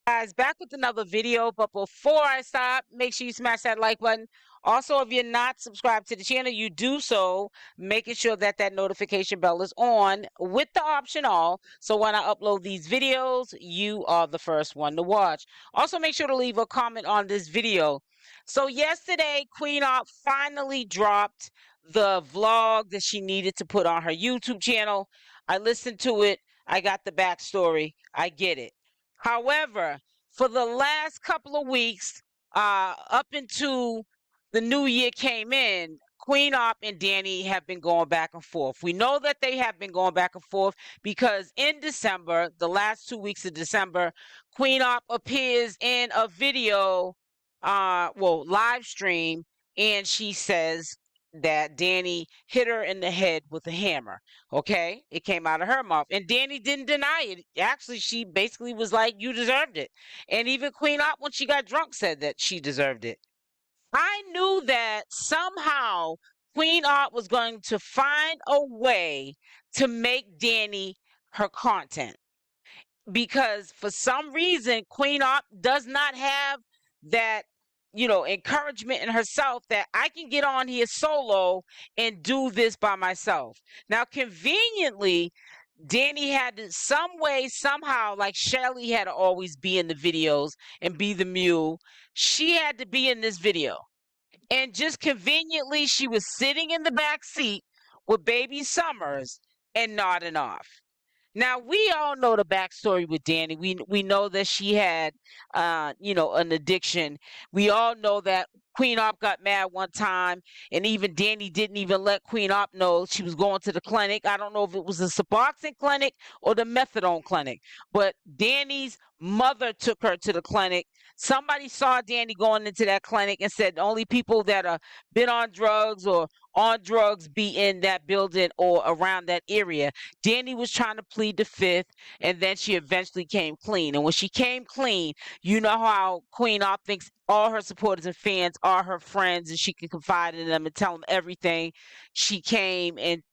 Guys, back with another video, but before I stop, make sure you smash that like button. Also, if you're not subscribed to the channel, you do so, making sure that that notification bell is on with the option all, so when I upload these videos, you are the first one to watch. Also, make sure to leave a comment on this video. So yesterday, 𝗪𝗏 finally dropped the vlog that she needed to put on her YouTube channel. I listened to it. I got the backstory. I get it. However, for the last couple of weeks, up into the new year came in, 𝗪𝗏 and Dani have been going back and forth. We know that they have been going back and forth because in December, the last 2 weeks of December, 𝗪𝗏 appears in a video, live stream, and she says that Dani hit her in the head with a hammer. Okay, it came out of her mouth, and Dani didn't deny it. Actually, she basically was like, "You deserved it." And even 𝗪𝗏, when she got drunk, said that she deserved it. I knew that somehow 𝗪𝗏 was going to find a way to make Dani her content, because for some reason 𝗪𝗏 does not have that, encouragement in herself that I can get on here solo and do this by myself. Now, conveniently, Dani had to some way, somehow, like Shelly had to always be in the videos and be the mule. She had to be in this video. And just conveniently, she was sitting in the back seat with baby Summers and nodding off. Now, we all know the backstory with Dani. We know that she had, an addiction. We all know that 𝗪𝗏 got mad one time, and even Dani didn't even let 𝗪𝗏 know she was going to the clinic. I don't know if it was the Suboxone clinic or the methadone clinic, but Dani's mother took her to the clinic. Somebody saw Dani going into that clinic and said only people that are been on drugs or on drugs be in that building or around that area. Dani was trying to plead the fifth, and then she eventually came clean. And when she came clean, you know how 𝗪𝗏 thinks all her supporters and fans are her friends, and she can confide in them and tell them everything. She came and,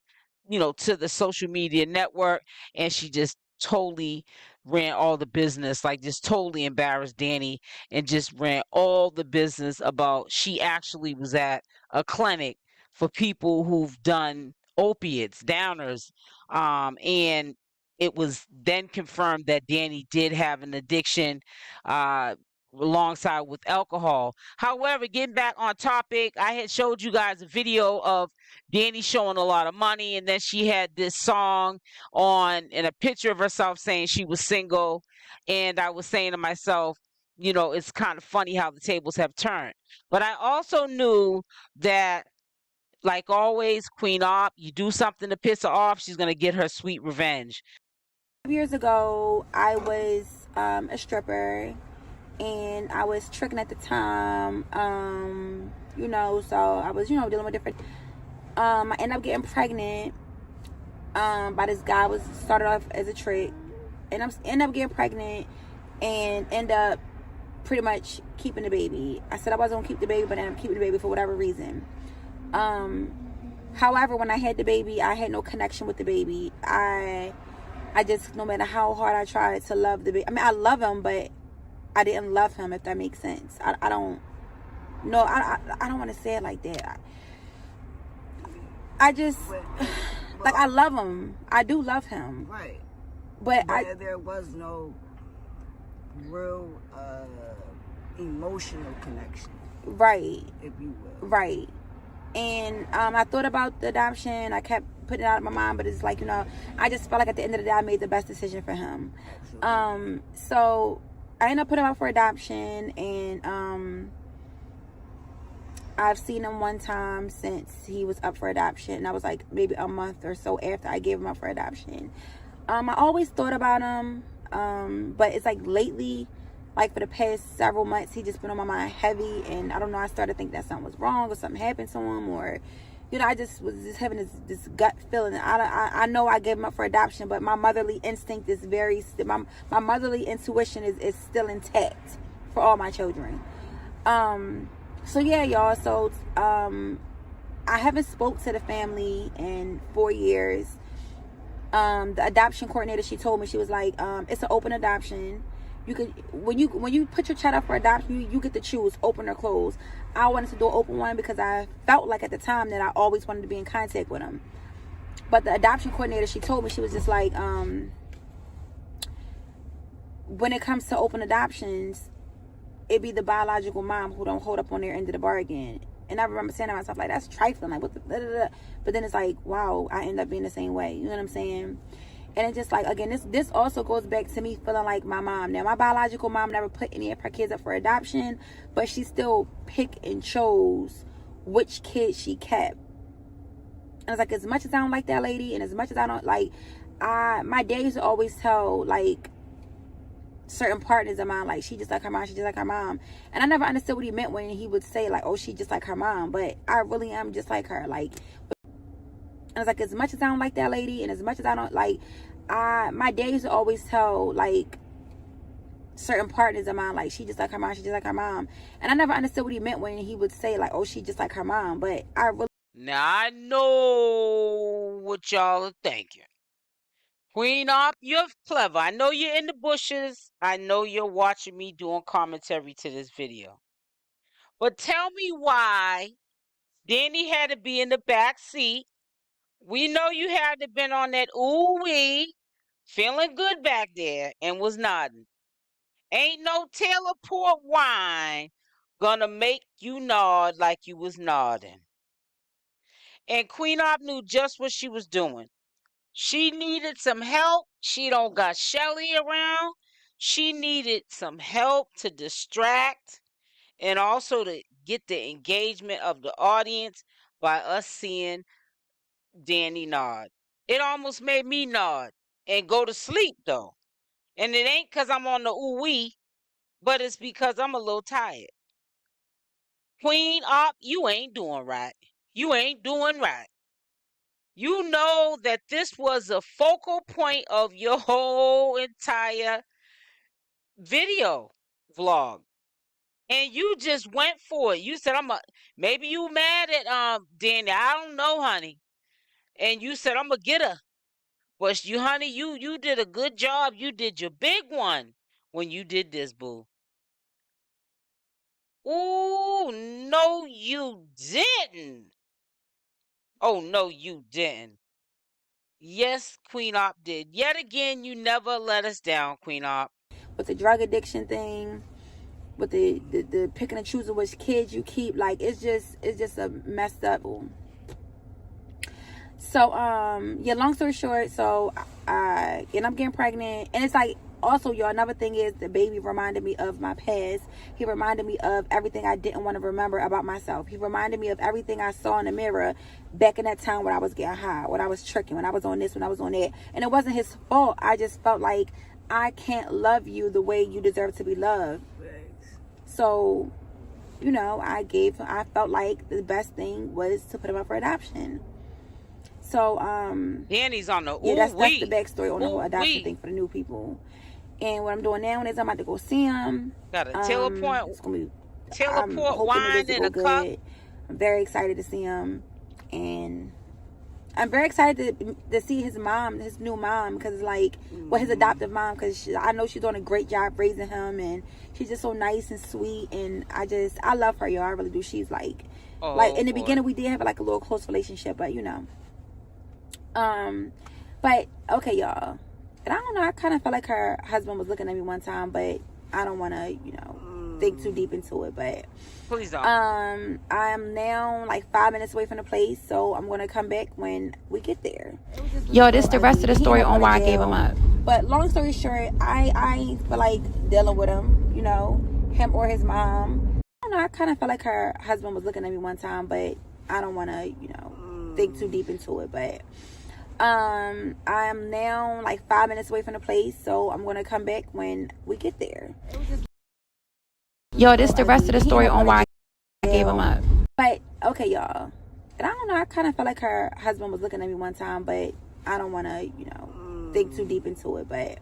to the social media network, and she just totally ran all the business, like just totally embarrassed Dani, and just ran all the business about she actually was at a clinic for people who've done opiates, downers, and it was then confirmed that Dani did have an addiction, alongside with alcohol. However, getting back on topic, I had showed you guys a video of Dani showing a lot of money, and then she had this song on and a picture of herself saying she was single. And I was saying to myself, it's kind of funny how the tables have turned. But I also knew that, like always, 𝗪𝗏, you do something to piss her off, she's going to get her sweet revenge. Years ago, I was a stripper, and I was tricking at the time, so I was, dealing with different, I ended up getting pregnant by this guy. Was started off as a trick, and I ended up getting pregnant and end up pretty much keeping the baby. I said I wasn't gonna keep the baby, but I ended up keeping the baby for whatever reason. However, when I had the baby, I had no connection with the baby. I just, no matter how hard I tried to love the baby, I mean, I love him, but I didn't love him, if that makes sense. I don't know. I don't want to say it like that. I just, like, I love him. I do love him. Right. But there was no real emotional connection. Right. If you will. Right. And I thought about the adoption. I kept putting it out of my mind, but it's like, I just felt like at the end of the day, I made the best decision for him. Absolutely. So I ended up putting him up for adoption, and I've seen him one time since he was up for adoption. And I was like maybe a month or so after I gave him up for adoption. I always thought about him, but it's like lately, like for the past several months, he just been on my mind heavy, and I don't know, I started to think that something was wrong or something happened to him, or I just was just having this gut feeling. I know I gave him up for adoption, but my motherly instinct is my motherly intuition is still intact for all my children. So yeah, y'all. So I haven't spoke to the family in 4 years. The adoption coordinator, she told me, she was like, it's an open adoption. You could, when you put your child up for adoption, you get to choose open or closed. I wanted to do an open one because I felt like at the time that I always wanted to be in contact with him. But the adoption coordinator, she told me, she was just like, when it comes to open adoptions, it be the biological mom who don't hold up on their end of the bargain. And I remember saying to myself, like, that's trifling, like, what the, blah, blah, blah. But then it's like, wow, I end up being the same way. You know what I'm saying? And it's just like, again, this also goes back to me feeling like my mom. Now, my biological mom never put any of her kids up for adoption, but she still picked and chose which kids she kept. And it's like, as much as I don't like that lady, and as much as I don't like, my dad used to always tell, like, certain partners of mine, like, she just like her mom, she just like her mom. And I never understood what he meant when he would say, like, oh, she just like her mom. But I really am just like her. Like, and it's like, as much as I don't like that lady, and as much as I don't like, my dad used to always tell, like, certain partners of mine, like, she just like her mom, she just like her mom. And I never understood what he meant when he would say, like, oh, she just like her mom. But I really... Now, I know what y'all are thinking. Queenopp, you're clever. I know you're in the bushes. I know you're watching me doing commentary to this video. But tell me why Dani had to be in the back seat. We know you had to been on that ooh-wee, feeling good back there, and was nodding. Ain't no Taylor port wine gonna make you nod like you was nodding. And Queenopp knew just what she was doing. She needed some help. She don't got Shelly around. She needed some help to distract and also to get the engagement of the audience by us seeing Dani nod. It almost made me nod and go to sleep, though. And it ain't because I'm on the ooh-wee, but it's because I'm a little tired. Queenopp, you ain't doing right. You ain't doing right. You know that this was a focal point of your whole entire video vlog. And you just went for it. You said, maybe you mad at Dani. I don't know, honey. And you said, I'm gonna get her. But you, honey, you did a good job. You did your big one when you did this, boo. Ooh, no, you didn't. Oh, no, you didn't. Yes, Queenopp did. Yet again, you never let us down, Queenopp. With the drug addiction thing, with the picking and choosing which kids you keep, like, it's just a messed up. So yeah, long story short, so I end up getting pregnant, and it's like, also, y'all, another thing is the baby reminded me of my past. He reminded me of everything I didn't want to remember about myself. He reminded me of everything I saw in the mirror back in that time when I was getting high, when I was tricking, when I was on this, when I was on that. And it wasn't his fault. I just felt like I can't love you the way you deserve to be loved. So, you know, I felt like the best thing was to put him up for adoption. So, Dani's on the yeah, that's the backstory on the whole adoption thing for the new people. And what I'm doing now is I'm about to go see him. Got a teleport. It's gonna be teleport wine in a cup. I'm very excited to see him, and I'm very excited to see his mom, his new mom, because like, well, his adoptive mom, because I know she's doing a great job raising him, and she's just so nice and sweet, and I love her, y'all. I really do. She's like, in the beginning we did have like a little close relationship, but you know, but okay, y'all. And I don't know, I kind of felt like her husband was looking at me one time, but I don't want to, you know, think too deep into it. But please don't. I am now like 5 minutes away from the place, so I'm going to come back when we get there. Yo, this the rest of the story on why I gave him up. But long story short, I feel like dealing with him, you know, him or his mom. I don't know, I kind of felt like her husband was looking at me one time, but I don't want to, you know, think too deep into it. But I am now like 5 minutes away from the place, so I'm gonna come back when we get there. Yo, this the rest of the story on why I gave him up. But okay, y'all. And I don't know, I kind of felt like her husband was looking at me one time, but I don't want to, you know, think too deep into it. But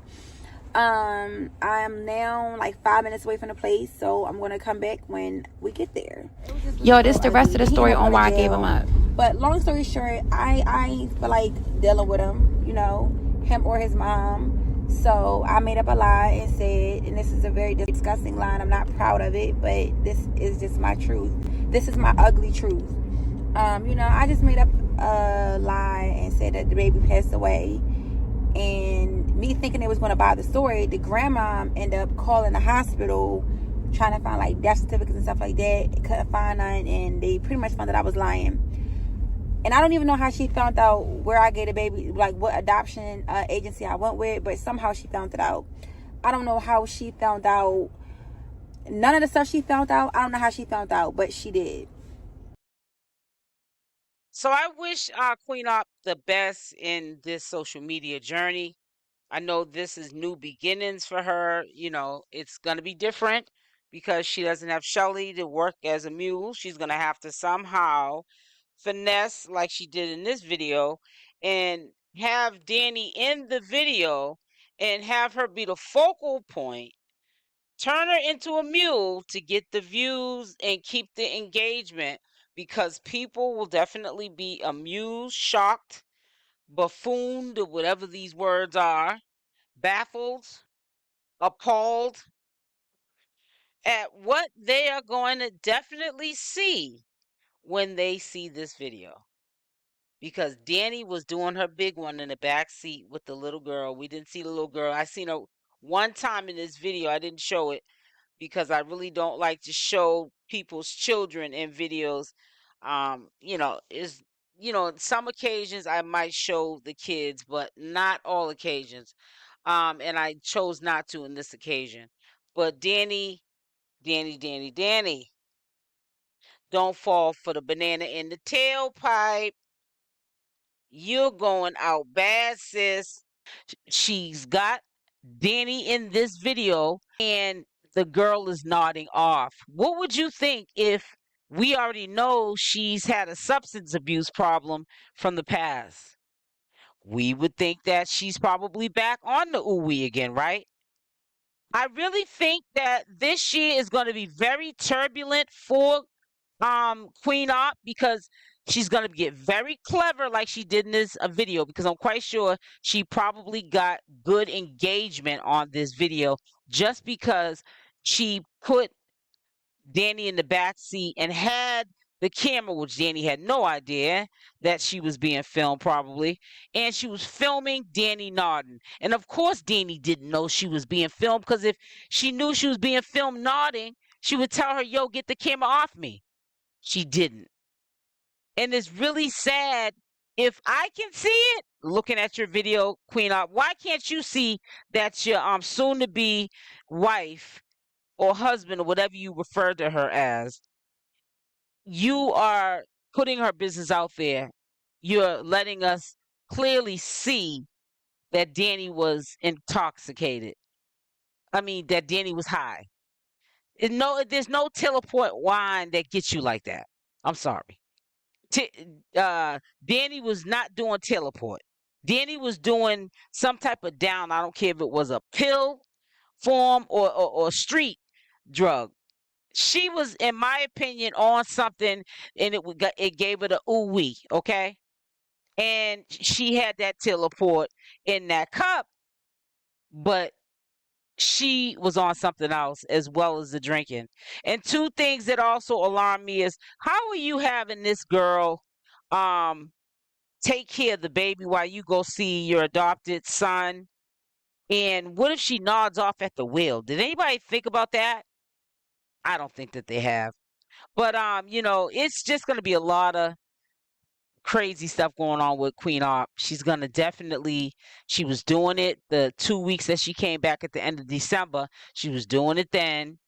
I am now like 5 minutes away from the place, so I'm gonna come back when we get there. Yo, this the rest of the story on why I gave him up. But long story short, I feel like dealing with him, you know, him or his mom. So I made up a lie and said, and this is a very disgusting lie, and I'm not proud of it, but this is just my truth. This is my ugly truth. I just made up a lie and said that the baby passed away. And me thinking it was going to buy the story, the grandma ended up calling the hospital trying to find like death certificates and stuff like that. Couldn't find none, and they pretty much found that I was lying. And I don't even know how she found out where I gave the baby, like what adoption agency I went with, but somehow she found it out. I don't know how she found out. None of the stuff she found out, I don't know how she found out, but she did. So I wish queenopp the best in this social media journey. I know this is new beginnings for her. It's going to be different because she doesn't have Shelly to work as a mule. She's going to have to somehow finesse like she did in this video and have Dani in the video and have her be the focal point, turn her into a mule to get the views and keep the engagement, because people will definitely be amused, shocked, buffooned, or whatever these words are, baffled, appalled at what they are going to definitely see when they see this video. Because Dani was doing her big one in the back seat with the little girl. We didn't see the little girl. I seen her one time in this video. I didn't show it because I really don't like to show people's children in videos. Some occasions I might show the kids, but not all occasions. And I chose not to in this occasion. But Dani, don't fall for the banana in the tailpipe. You're going out bad, sis. She's got Dani in this video and the girl is nodding off. What would you think if we already know she's had a substance abuse problem from the past? We would think that she's probably back on the ooey again, right? I really think that this year is going to be very turbulent for queenopp, because she's going to get very clever like she did in this video, because I'm quite sure she probably got good engagement on this video just because she put Dani in the back seat and had the camera, which Dani had no idea that she was being filmed probably, and she was filming Dani nodding. And of course Dani didn't know she was being filmed, because if she knew she was being filmed nodding, she would tell her, yo, get the camera off me. She didn't. And it's really sad. If I can see it, looking at your video, queenopp, why can't you see that your soon-to-be wife or husband or whatever you refer to her as, you are putting her business out there. You're letting us clearly see that Dani was intoxicated. I mean, that Dani was high. There's no teleport wine that gets you like that. I'm sorry. Dani was not doing teleport. Dani was doing some type of down. I don't care if it was a pill form or street drug. She was, in my opinion, on something, and it gave her the ooh-wee, okay? And she had that teleport in that cup, but she was on something else as well as the drinking. And two things that also alarm me is, how are you having this girl take care of the baby while you go see your adopted son? And what if she nods off at the wheel? Did anybody think about that? I don't think that they have. But it's just going to be a lot of crazy stuff going on with queenopp. She's going to definitely, she was doing it the 2 weeks that she came back at the end of December. She was doing it then,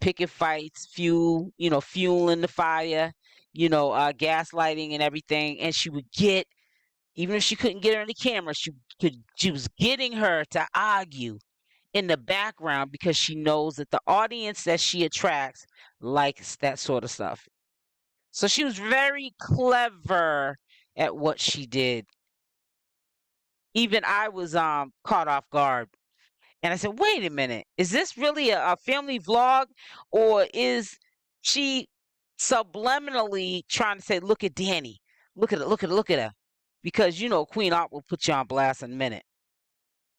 picking fights, fueling the fire, gaslighting and everything. And she would get, even if she couldn't get her in the camera, she was getting her to argue in the background, because she knows that the audience that she attracts likes that sort of stuff. So she was very clever at what she did. Even I was caught off guard. And I said, wait a minute, is this really a family vlog, or is she subliminally trying to say, look at Dani, look at her, because queenopp will put you on blast in a minute.